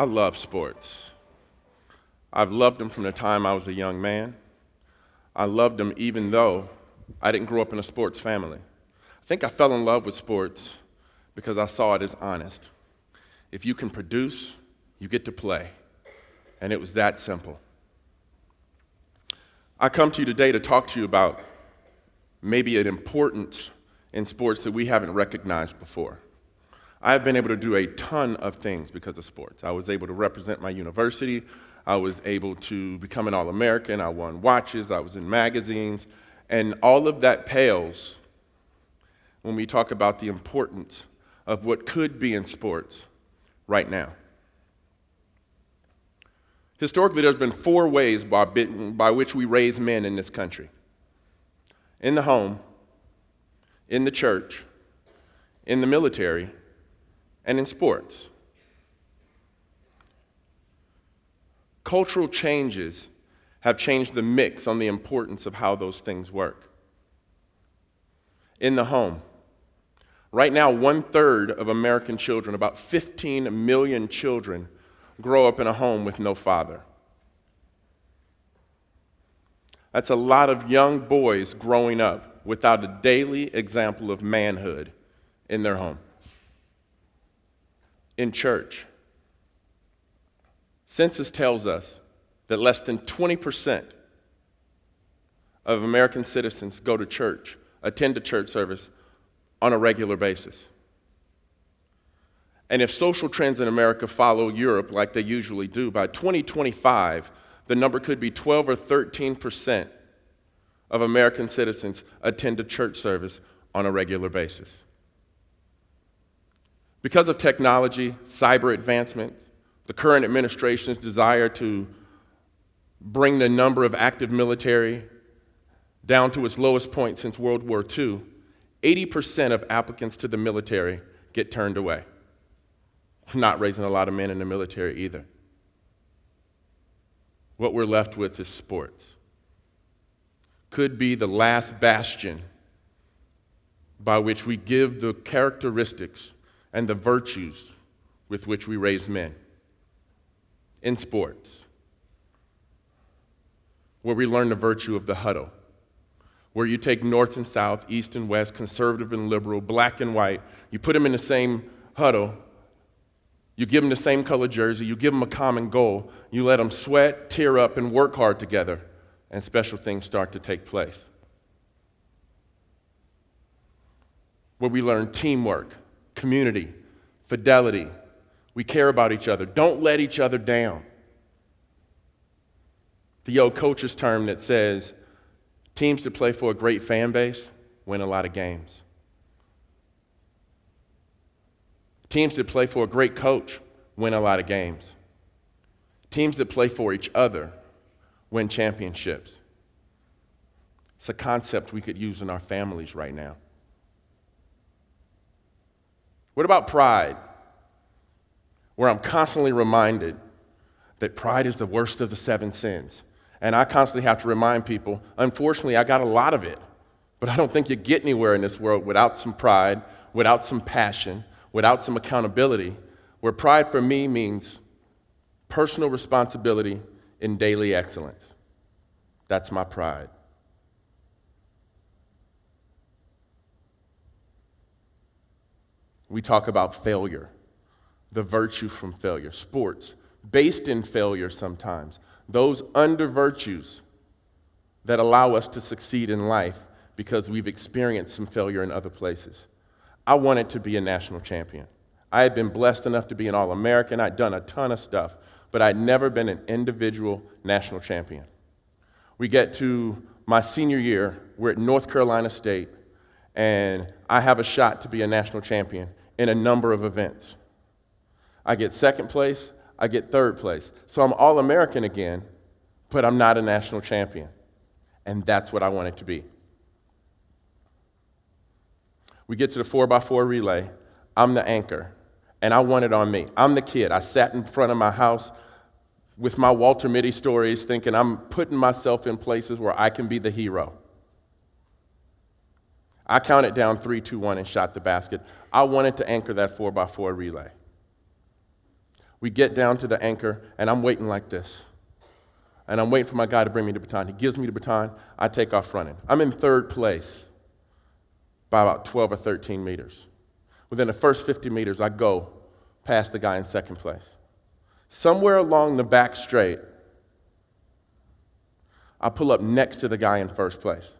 I love sports. I've loved them from the time I was a young man. I loved them even though I didn't grow up in a sports family. I think I fell in love with sports because I saw it as honest. If you can produce, you get to play. And it was that simple. I come to you today to talk to you about maybe an importance in sports that we haven't recognized before. I've been able to do a ton of things because of sports. I was able to represent my university. I was able to become an All-American. I won watches. I was in magazines. And all of that pales when we talk about the importance of what could be in sports right now. Historically, there's been 4 ways by which we raise men in this country: in the home, in the church, in the military, and in sports. Cultural changes have changed the mix on the importance of how those things work. In the home, right now, 1/3 of American children, about 15 million children, grow up in a home with no father. That's a lot of young boys growing up without a daily example of manhood in their home. In church, census tells us that less than 20% of American citizens go to church, attend a church service on a regular basis. And if social trends in America follow Europe like they usually do, by 2025, the number could be 12 or 13% of American citizens attend a church service on a regular basis. Because of technology, cyber advancements, the current administration's desire to bring the number of active military down to its lowest point since World War II, 80% of applicants to the military get turned away. We're not raising a lot of men in the military either. What we're left with is sports. Could be the last bastion by which we give the characteristics and the virtues with which we raise men. In sports, where we learn the virtue of the huddle, where you take north and south, east and west, conservative and liberal, black and white, you put them in the same huddle, you give them the same color jersey, you give them a common goal, you let them sweat, tear up, and work hard together, and special things start to take place. Where we learn teamwork, community, fidelity. We care about each other. Don't let each other down. The old coach's term that says, teams that play for a great fan base win a lot of games. Teams that play for a great coach win a lot of games. Teams that play for each other win championships. It's a concept we could use in our families right now. What about pride? Where I'm constantly reminded that pride is the worst of the 7 sins. And I constantly have to remind people, unfortunately, I got a lot of it. But I don't think you get anywhere in this world without some pride, without some passion, without some accountability, where pride for me means personal responsibility in daily excellence. That's my pride. We talk about failure, the virtue from failure. Sports, based in failure sometimes. Those under virtues that allow us to succeed in life because we've experienced some failure in other places. I wanted to be a national champion. I had been blessed enough to be an All-American. I'd done a ton of stuff, but I'd never been an individual national champion. We get to my senior year, we're at North Carolina State, and I have a shot to be a national champion in a number of events. I get 2nd place, I get 3rd place. So I'm All-American again, but I'm not a national champion. And that's what I wanted to be. We get to the 4x4 relay. I'm the anchor, and I want it on me. I'm the kid. I sat in front of my house with my Walter Mitty stories thinking I'm putting myself in places where I can be the hero. I counted down 3, 2, 1 and shot the basket. I wanted to anchor that 4x4 relay. We get down to the anchor, and I'm waiting like this. And I'm waiting for my guy to bring me the baton. He gives me the baton. I take off running. I'm in third place by about 12 or 13 meters. Within the first 50 meters, I go past the guy in second place. Somewhere along the back straight, I pull up next to the guy in first place.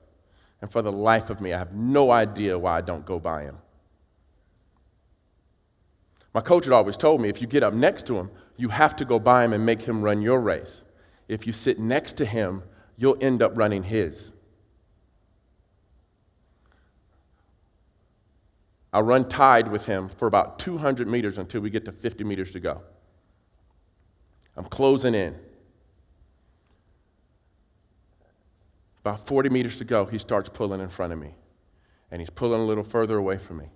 And for the life of me, I have no idea why I don't go by him. My coach had always told me, if you get up next to him, you have to go by him and make him run your race. If you sit next to him, you'll end up running his. I run tied with him for about 200 meters until we get to 50 meters to go. I'm closing in. About 40 meters to go, he starts pulling in front of me. And he's pulling a little further away from me.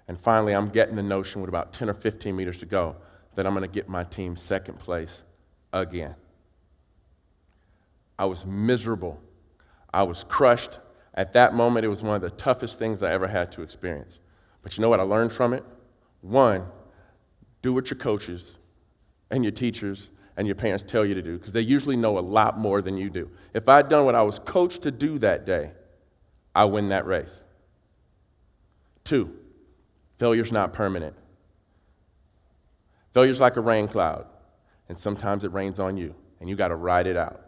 And finally, I'm getting the notion with about 10 or 15 meters to go that I'm going to get my team second place again. I was miserable. I was crushed. At that moment, it was one of the toughest things I ever had to experience. But you know what I learned from it? One, do what your coaches and your teachers and your parents tell you to do, because they usually know a lot more than you do. If I'd done what I was coached to do that day, I win that race. Two, failure's not permanent. Failure's like a rain cloud, and sometimes it rains on you, and you got to ride it out.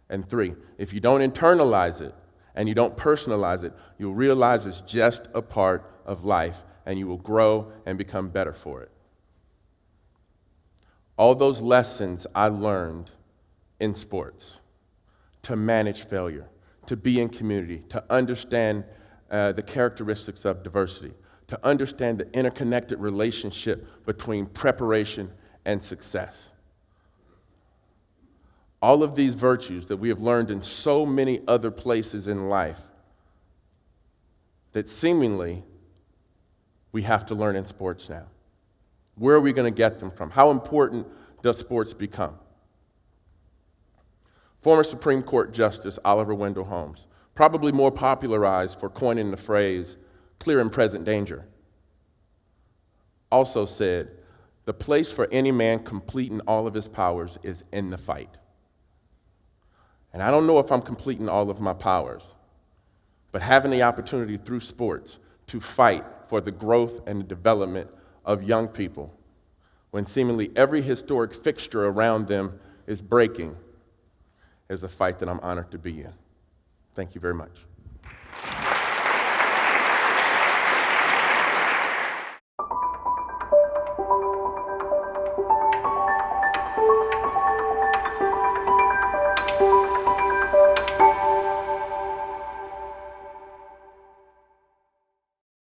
And three, if you don't internalize it and you don't personalize it, you'll realize it's just a part of life, and you will grow and become better for it. All those lessons I learned in sports, to manage failure, to be in community, to understand the characteristics of diversity, to understand the interconnected relationship between preparation and success. All of these virtues that we have learned in so many other places in life that seemingly we have to learn in sports now. Where are we going to get them from? How important does sports become? Former Supreme Court Justice Oliver Wendell Holmes, probably more popularized for coining the phrase clear and present danger, also said, the place for any man completing all of his powers is in the fight. And I don't know if I'm completing all of my powers, but having the opportunity through sports to fight for the growth and the development of young people when seemingly every historic fixture around them is breaking is a fight that I'm honored to be in. Thank you very much.